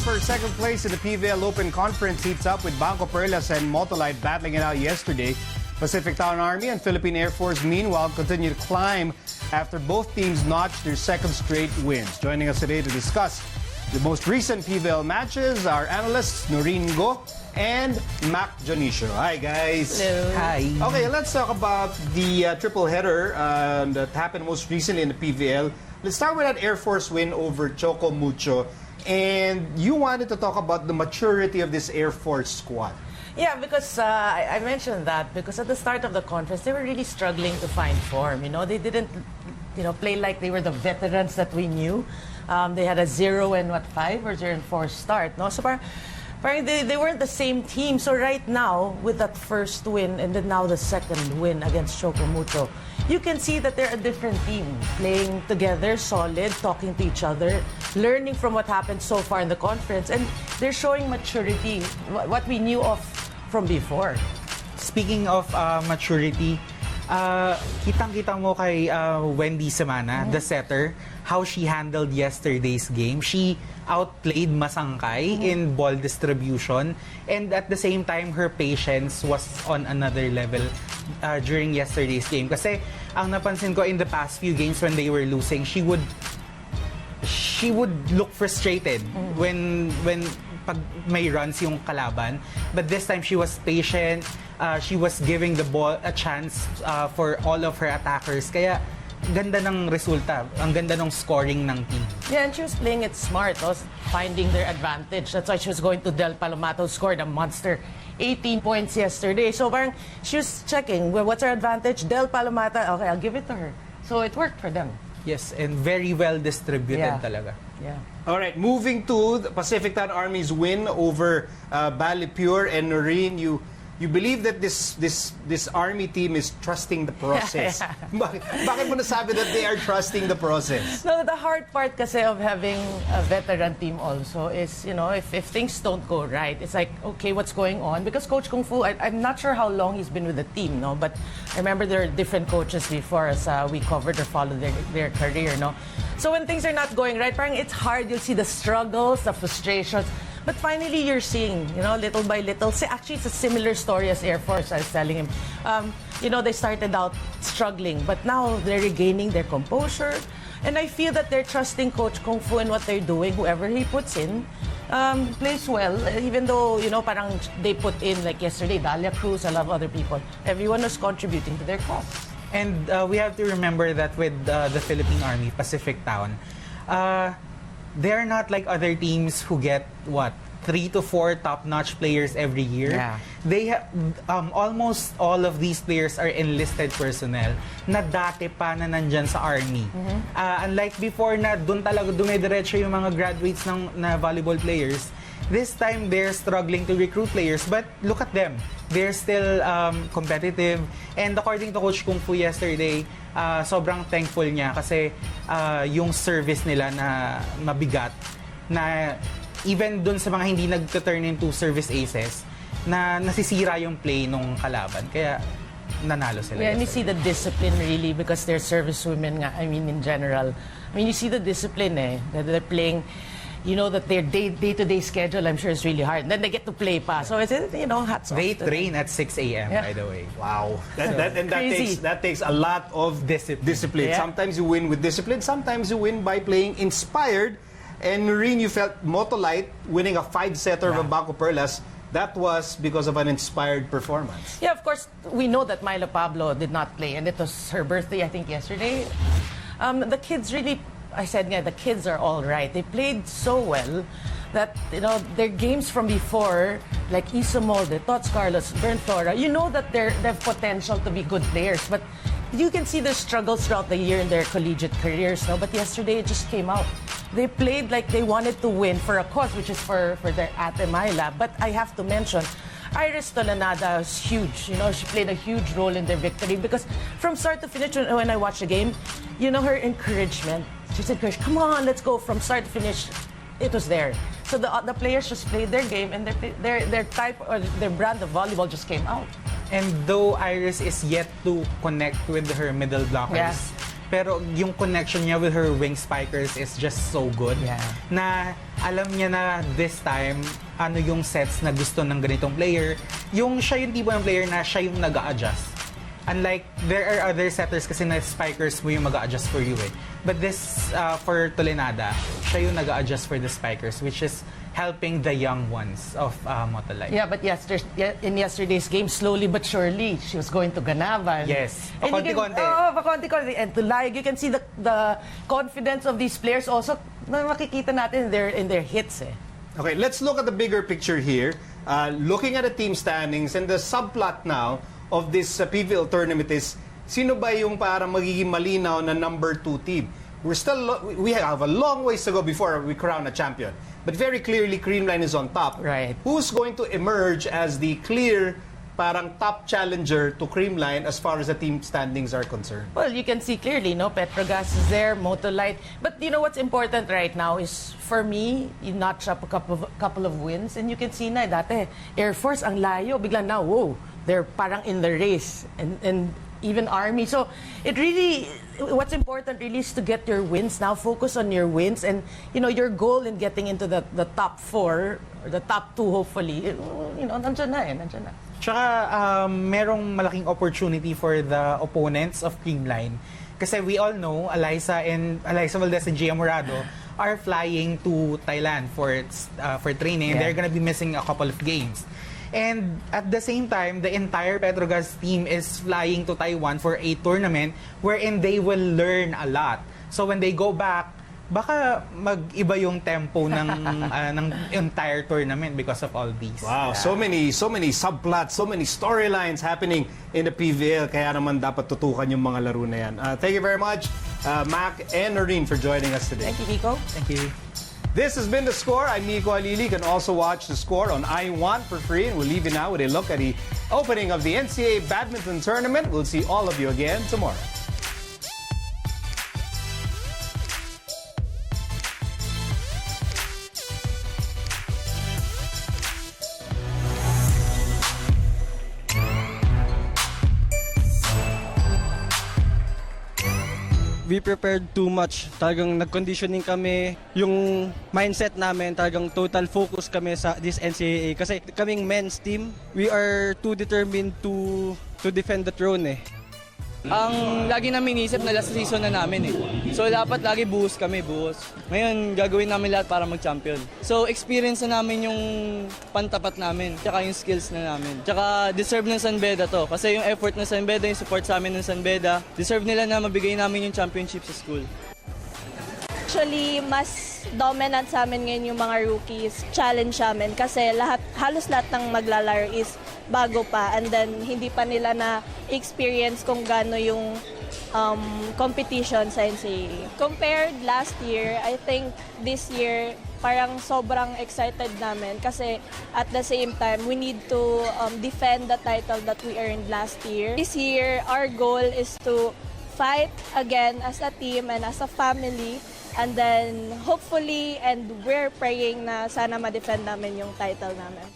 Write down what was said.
for second place in the PVL Open Conference heats up with Banco Perlas and Motolite battling it out yesterday. Pacifictown Army and Philippine Air Force, meanwhile, continue to climb after both teams notched their second straight wins. Joining us today to discuss the most recent PVL matches are analysts Noreen Go and Mac Jonicio. Hi, guys. Hello. Hi. Okay, let's talk about the triple header that happened most recently in the PVL. Let's start with that Air Force win over Choco Mucho. And you wanted to talk about the maturity of this Air Force squad. Yeah, because I mentioned that because at the start of the conference, they were really struggling to find form. You know, they didn't, play like they were the veterans that we knew. They had a 0-5 or 0-4 start. No, so parang they weren't the same team. So right now, with that first win and then now the second win against Choco Mucho, you can see that they're a different team, playing together, solid, talking to each other, learning from what happened so far in the conference, and they're showing maturity, what we knew of from before. Speaking of maturity, kitang-kita mo kay Wendy Semana, the setter, how she handled yesterday's game. She outplayed Masangkay in ball distribution, and at the same time, her patience was on another level during yesterday's game. Kasi ang napansin ko in the past few games when they were losing, she would look frustrated when pag may runs yung kalaban. But this time, she was patient. She was giving the ball a chance for all of her attackers. Kaya ganda ng resulta, ang ganda ng scoring ng team. Yeah, and she was playing it smart, finding their advantage. That's why she was going to Del Palomato, scored a monster 18 points yesterday. So parang she was checking, well, what's her advantage? Del Palomata, okay, I'll give it to her. So it worked for them. Yes, and very well distributed talaga. Yeah. All right, moving to the Pacifictown Army's win over Bali Pure and Noreen, you believe that this Army team is trusting the process. Bakit mo nasabi that they are trusting the process? No, the hard part kasi of having a veteran team also is, if things don't go right, it's like, okay, what's going on? Because Coach Kung Fu, I'm not sure how long he's been with the team, no? But I remember there are different coaches before as we covered or followed their career, no? So when things are not going right, parang it's hard. You'll see the struggles, the frustrations. But finally, you're seeing, little by little. Actually, it's a similar story as Air Force, I was telling him. They started out struggling, but now they're regaining their composure. And I feel that they're trusting Coach Kung Fu and what they're doing. Whoever he puts in plays well, even though, parang they put in, like yesterday, Dalia Cruz, a lot of other people. Everyone was contributing to their cause. And we have to remember that with the Philippine Army, Pacifictown, they're not like other teams who get 3 to 4 top-notch players every year. Yeah. They almost all of these players are enlisted personnel na dati pa na nandyan sa Army. Unlike before na doon talaga dumidiretso yung mga graduates na volleyball players, this time they're struggling to recruit players, but look at them. They're still competitive. And according to Coach Kung Fu yesterday, sobrang thankful niya kasi yung service nila na mabigat, na even dun sa mga hindi nag-turn into service aces, na nasisira yung play nung kalaban. Kaya nanalo sila. Yeah, and you see the discipline really because they're service women nga, in general. You see the discipline that they're playing. That their day-to-day schedule, I'm sure, is really hard. And then they get to play pa. So it's, hats off. They train at 6 a.m., by the way. Wow. That takes a lot of discipline. Yeah. Sometimes you win with discipline. Sometimes you win by playing inspired. And Noreen, you felt Motolite winning a 5-setter of Banco Perlas. That was because of an inspired performance. Yeah, of course, we know that Myla Pablo did not play. And it was her birthday, I think, yesterday. The kids really... I said, the kids are all right. They played so well that, their games from before, like Isomolde, Tots Carlos, Bern Flora, that they have potential to be good players. But you can see their struggles throughout the year in their collegiate careers. No? But yesterday, it just came out. They played like they wanted to win for a cause, which is for their Ate Myla. But I have to mention, Iris Tolanada is huge. She played a huge role in their victory because from start to finish, when I watched the game, her encouragement. She said, come on, let's go from start to finish. It was there. So the players just played their game and their type or their brand of volleyball just came out. And though Iris is yet to connect with her middle blockers, pero yung connection niya with her wing spikers is just so good. Yeah. Na alam niya na this time, ano yung sets na gusto ng ganitong player. Yung siya yung tipo ng player na siya yung nag-a-adjust. Unlike, there are other setters kasi na spikers mo yung mag-a-adjust for you eh. But this, for Tolenada, siya yung nag-a-adjust for the spikers, which is helping the young ones of Motolite. Yeah, but in yesterday's game, slowly but surely, she was going to Ganavan. Yes, And you can- pakonti-konti. pakonti-konti. And to Lag, you can see the confidence of these players also na makikita natin in their hits eh. Okay, let's look at the bigger picture here. Looking at the team standings and the subplot now of this PVL tournament is, sino ba yung parang magiging malinaw na number 2 team? We have a long ways to go before we crown a champion. But very clearly, Creamline is on top. Right. Who's going to emerge as the clear parang top challenger to Creamline as far as the team standings are concerned? Well, you can see clearly, no? Petrogas is there, Motolite. But you know what's important right now is, for me, you notch up a couple of wins, and you can see na, dati, Air Force, ang layo. Bigla now, whoa, they're parang in the race. And even Army. So, it really, what's important really is to get your wins now. Focus on your wins. And, you know, your goal in getting into the top 4, or the top 2, hopefully, you know, nandyan na. Tsaka, merong malaking opportunity for the opponents of Creamline. Kasi we all know, Eliza Valdez and Gia Morado are flying to Thailand for training. And they're gonna be missing a couple of games. And at the same time, the entire Petrogas team is flying to Taiwan for a tournament wherein they will learn a lot. So when they go back, baka mag-iba yung tempo ng entire tournament because of all these. Wow, so many subplots, so many storylines happening in the PVL. Kaya naman dapat tutukan yung mga laro na yan. Thank you very much, Mac and Noreen, for joining us today. Thank you, Nico. Thank you. This has been The Score. I'm Nico Alili. You can also watch The Score on I1 for free. And we'll leave you now with a look at the opening of the NCAA badminton tournament. We'll see all of you again tomorrow. We prepared too much. Talagang nag-conditioning kami. Yung mindset namin, talagang total focus kami sa this NCAA. Kasi kaming men's team, we are too determined to defend the throne eh. Ang lagi namin inisip na last season na namin eh. So dapat lagi buhos kami, buhos. Ngayon gagawin namin lahat para mag-champion. So experience na namin yung pantapat namin, tsaka yung skills na namin. Tsaka deserve ng San Beda to. Kasi yung effort ng San Beda, yung support sa amin ng San Beda, deserve nila na mabigay namin yung championship sa school. Actually, mas dominant sa amin ngayon yung mga rookies. Challenge namin kasi halos lahat ng maglalaro is bago pa, and then hindi pa nila na experience kung gaano yung competition sa NCAA. Compared last year, I think this year parang sobrang excited namin kasi at the same time, we need to defend the title that we earned last year. This year, our goal is to fight again as a team and as a family. And then, hopefully, and we're praying na sana ma-defend namin yung title namin.